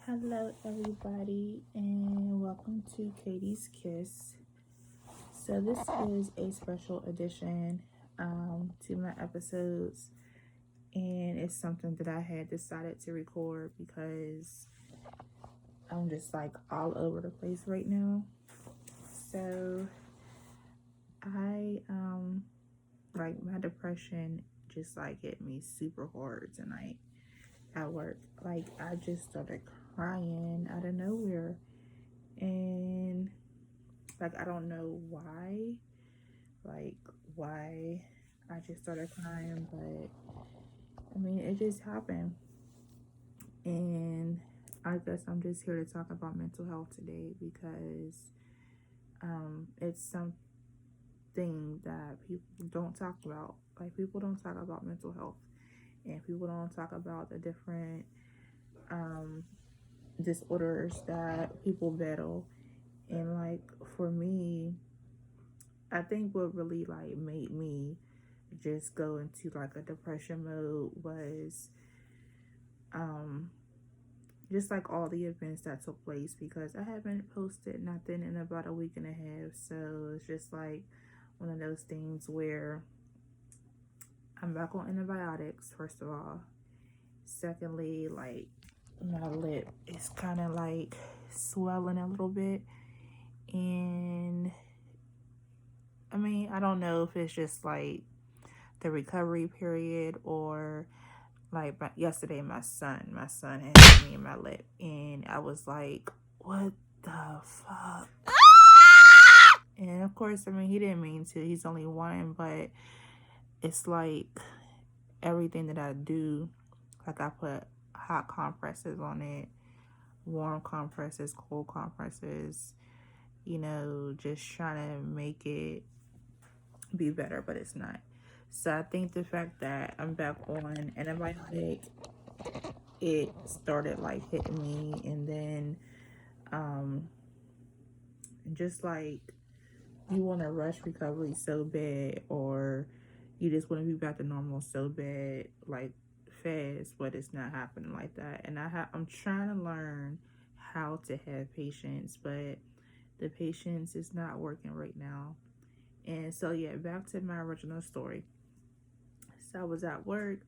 Hello, everybody, and welcome to Katie's Kiss. So, this is a special edition to my episodes, and it's something that I had decided to record because I'm just like all over the place right now. So, I like my depression just like hit me super hard tonight at work. Like, I just started crying out of nowhere, and like I don't know like why I just started crying, but I mean it just happened. And I guess I'm just here to talk about mental health today because it's something that people don't talk about. Like, people don't talk about mental health, and people don't talk about the different um, disorders that people battle. And like, for me, I think what really like made me just go into like a depression mode was um just like all the events that took place, because I haven't posted nothing in about a week and a half. So it's just like one of those things where I'm back on antibiotics, first of all. Secondly, like, my lip is kind of like swelling a little bit. And I mean, I don't know if it's just like the recovery period, or like, yesterday my son had hit me in my lip, and I was like, what the fuck? And of course, I mean, he didn't mean to, he's only one, but it's like everything that I do, like, I put hot compresses on it, warm compresses, cold compresses, just trying to make it be better, but it's not. So I think the fact that I'm back on antibiotic, it started like hitting me. And then just like, you want to rush recovery so bad, or you just want to be back to normal so bad, like, fast, but it's not happening like that. And I'm trying to learn how to have patience, but the patience is not working right now. And so, yeah, back to my original story. So I was at work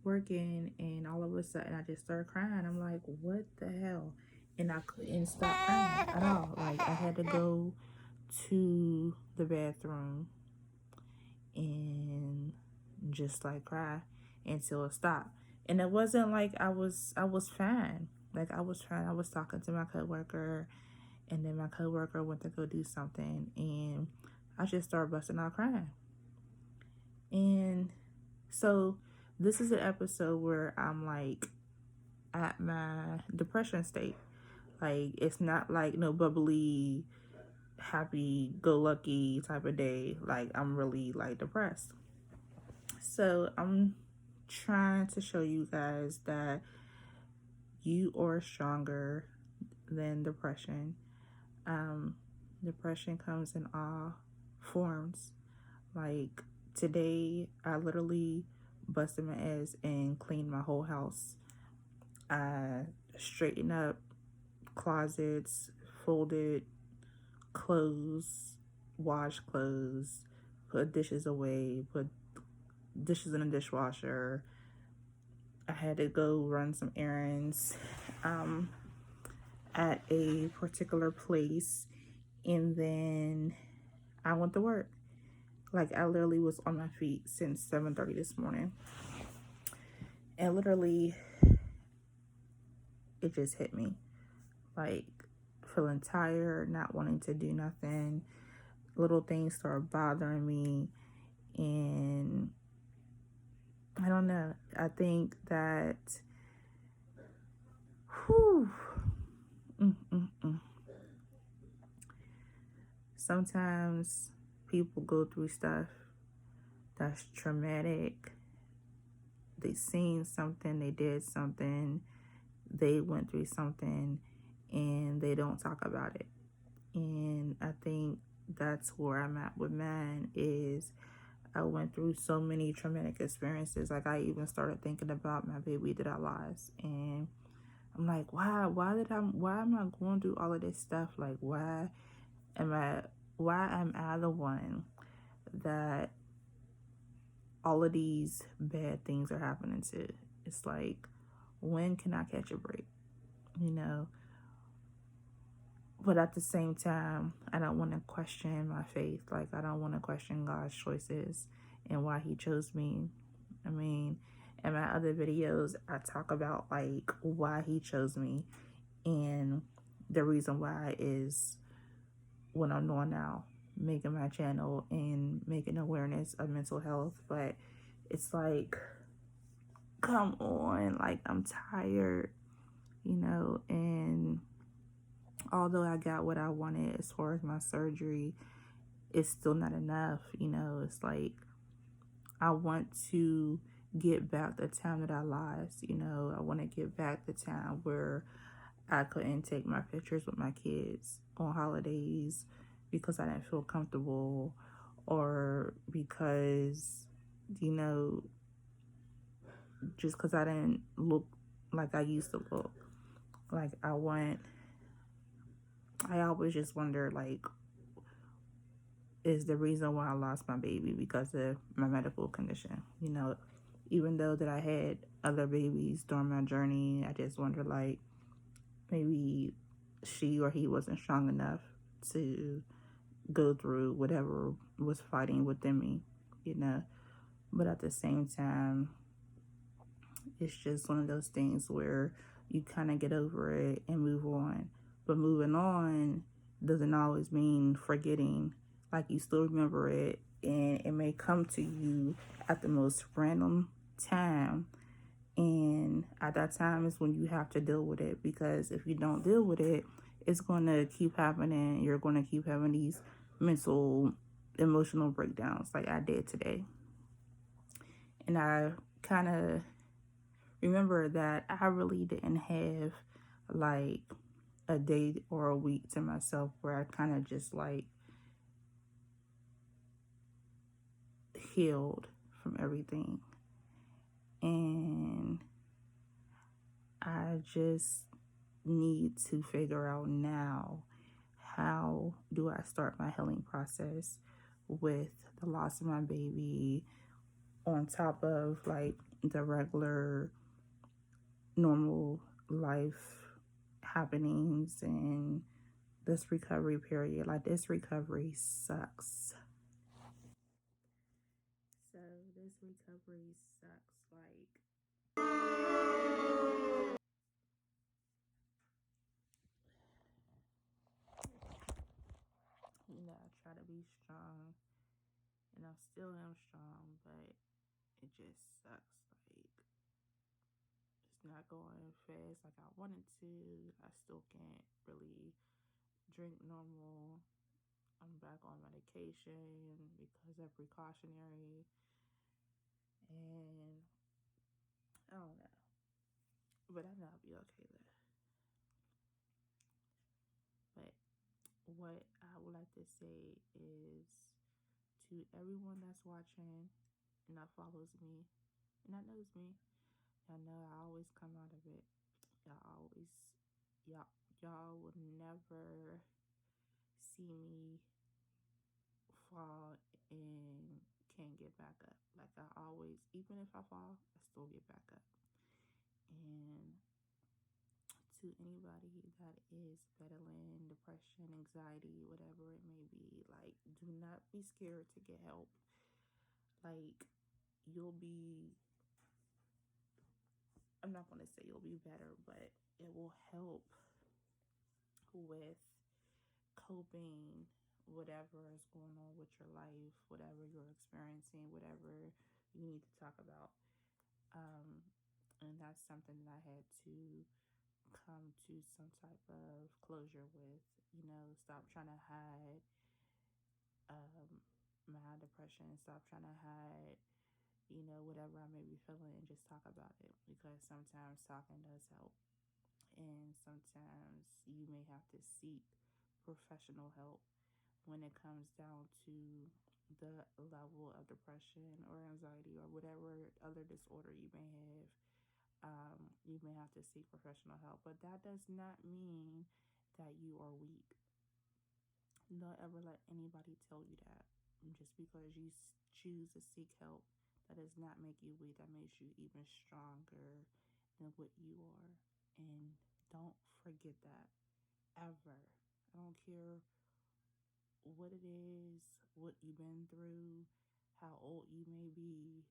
working, and all of a sudden I just started crying. I'm like, what the hell? And I couldn't stop crying at all. Like, I had to go to the bathroom and just like cry until it stopped. And it wasn't like I was fine. Like, I was fine. I was talking to my coworker, and then my coworker went to go do something, and I just started busting out crying. And so this is an episode where I'm like at my depression state. Like, it's not like no bubbly, happy go lucky type of day. Like, I'm really like depressed. So I'm trying to show you guys that you are stronger than depression. Um, Depression comes in all forms. Like, today, I literally busted my ass and cleaned my whole house. I straightened up closets, folded clothes, washed clothes, put dishes away, put dishes in the dishwasher. I had to go run some errands at a particular place, and then I went to work. Like, I literally was on my feet since 7:30 this morning. And literally, it just hit me. Like, feeling tired, not wanting to do nothing. Little things start bothering me. And I don't know. I think that, whew, sometimes people go through stuff that's traumatic. They seen something, they did something, they went through something, and they don't talk about it. And I think that's where I'm at with mine. Is I went through so many traumatic experiences. Like, I even started thinking about my baby that I lost, and I'm like, why am I going through all of this stuff? Like, am I the one that all of these bad things are happening to? It's like, when can I catch a break? You know? But at the same time, I don't want to question my faith. Like, I don't want to question God's choices and why he chose me. I mean, in my other videos, I talk about like why he chose me, and the reason why is what I'm doing now, making my channel and making awareness of mental health. But it's like, come on, like, I'm tired, and although I got what I wanted as far as my surgery, it's still not enough. It's like, I want to get back the time that I lost. I want to get back the time where I couldn't take my pictures with my kids on holidays because I didn't feel comfortable, or because, just because I didn't look like I used to look. Like, I always just wonder, like, is the reason why I lost my baby because of my medical condition? Even though that I had other babies during my journey, I just wonder, like, maybe she or he wasn't strong enough to go through whatever was fighting within me, But at the same time, it's just one of those things where you kind of get over it and move on. But moving on doesn't always mean forgetting. Like, you still remember it, and it may come to you at the most random time. And at that time is when you have to deal with it, because if you don't deal with it, it's going to keep happening. You're going to keep having these mental, emotional breakdowns like I did today. And I kind of remember that I really didn't have like a day or a week to myself where I kind of just like healed from everything. And I just need to figure out now, how do I start my healing process with the loss of my baby, on top of like the regular normal life happenings and this recovery period. Like, this recovery sucks. So this recovery sucks. Like, I try to be strong, and I still am strong, but it just sucks. Like, it's not going fast like I wanted to. I still can't really drink normal. I'm back on medication because of precautionary, and I don't know. But I know I'll be okay though. But what I would like to say is, to everyone that's watching and that follows me and that knows me, I know I always come out of it. Y'all will never see me fall and can't get back up. Like, I always, even if I fall, I still get back up. And to anybody that is battling depression, anxiety, whatever it may be, like, do not be scared to get help. Like, I'm not going to say you'll be better, but it will help with coping whatever is going on with your life, whatever you're experiencing, whatever you need to talk about. And that's something that I had to come to some type of closure with. Stop trying to hide my depression, stop trying to hide whatever I may be feeling, and just talk about it, because sometimes talking does help. And sometimes you may have to seek professional help when it comes down to the level of depression or anxiety or whatever other disorder you may have. you may have to seek professional help, but that does not mean that you are weak. Don't ever let anybody tell you that. Just because you choose to seek help, that does not make you weak. That makes you even stronger than what you are. And don't forget that ever. I don't care what it is, what you've been through, how old you may be,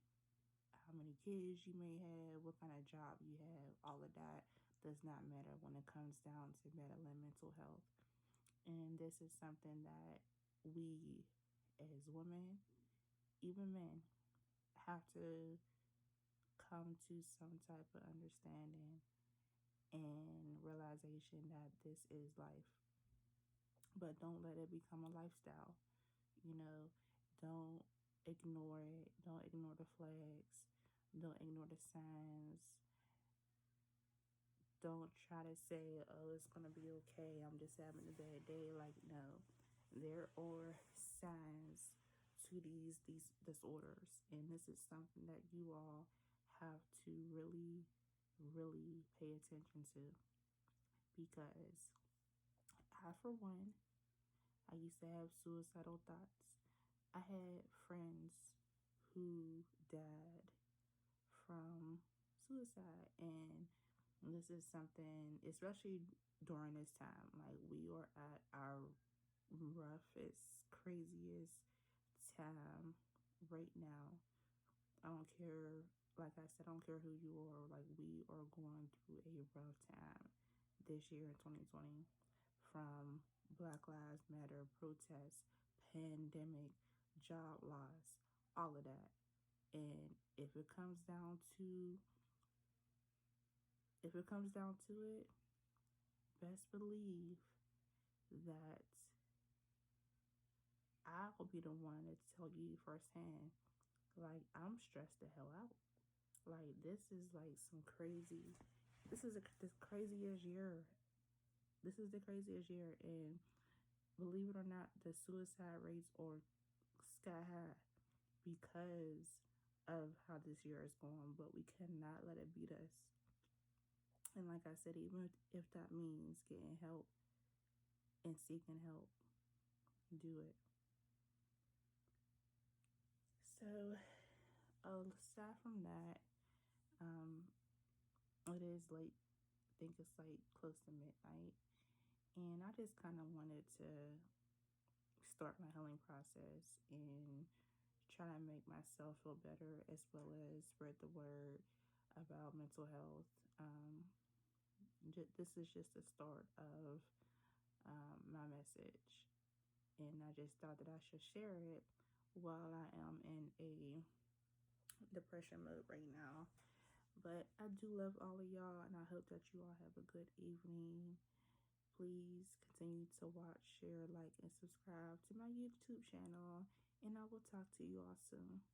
how many kids you may have, what kind of job you have. All of that does not matter when it comes down to battling mental health. And this is something that we as women, even men, have to come to some type of understanding and realization that this is life. But don't let it become a lifestyle. You know, don't ignore it. Don't ignore the flags. Don't ignore the signs. Don't try to say, oh, it's going to be okay. I'm just having a bad day. Like, no. There are signs to these disorders. And this is something that you all have to really, really pay attention to. Because I, for one, I used to have suicidal thoughts. I had friends who died from suicide, and this is something, especially during this time, like we are at our roughest, craziest time right now. I don't care, like I said, I don't care who you are, like we are going through a rough time this year in 2020, from Black Lives Matter protests, pandemic, job loss, all of that. And if it comes down to it, best believe that I'll be the one to tell you firsthand. Like, I'm stressed the hell out. Like, this is like some crazy. This is the craziest year. This is the craziest year, and believe it or not, the suicide rates are sky high because of how this year is going. But we cannot let it beat us. And like I said, even if that means getting help and seeking help, do it. So, aside from that, it is late. I think it's like close to midnight. And I just kind of wanted to start my healing process and try to make myself feel better, as well as spread the word about mental health. This is just the start of my message. And I just thought that I should share it while I am in a depression mode right now. But I do love all of y'all, and I hope that you all have a good evening. Please continue to watch, share, like, and subscribe to my YouTube channel, and I will talk to you all soon.